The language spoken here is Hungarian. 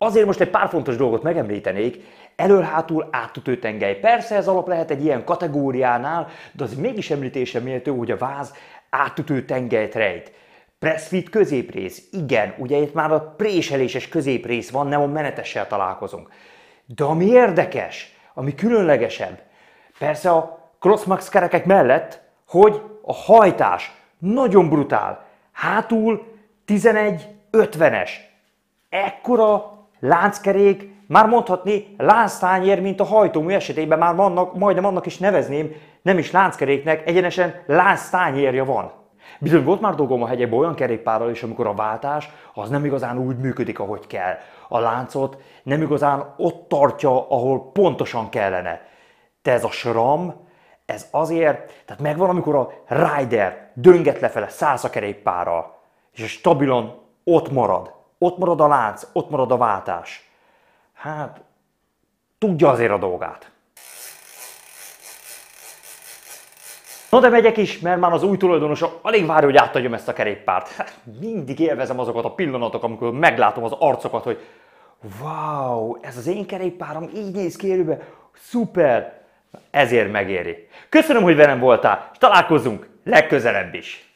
Azért most egy pár fontos dolgot megemlítenék. Elől-hátul átütőtengely. Persze ez alap lehet egy ilyen kategóriánál, de az mégis említése méltó, hogy a váz átütőtengelyt rejt. Pressfit középrész. Igen, ugye itt már a préseléses középrész van, nem a menetessel találkozunk. De ami érdekes, ami különlegesebb, persze a crossmax kerekek mellett, hogy a hajtás nagyon brutál. Hátul 11-50-es. Ekkora lánckerék, már mondhatni lánctányér, mint a hajtómű esetében már majdnem annak is nevezném, nem is lánckeréknek, egyenesen lánctányérja van. Bizony volt már dolgom a hegyekben olyan kerékpárral is, amikor a váltás az nem igazán úgy működik, ahogy kell. A láncot nem igazán ott tartja, ahol pontosan kellene. De ez a SRAM, ez azért, tehát megvan, amikor a rider dönget lefele, szállsz a kerékpárral, és stabilan ott marad. Ott marad a lánc, ott marad a váltás. Hát, tudja azért a dolgát. Na de megyek is, mert már az új tulajdonosa alig várja, hogy átadjam ezt a kerékpárt. Hát, mindig élvezem azokat a pillanatok, amikor meglátom az arcokat, hogy wow, ez az én kerékpárom így néz ki élőben, szuper, ezért megéri. Köszönöm, hogy velem voltál, és találkozzunk legközelebb is.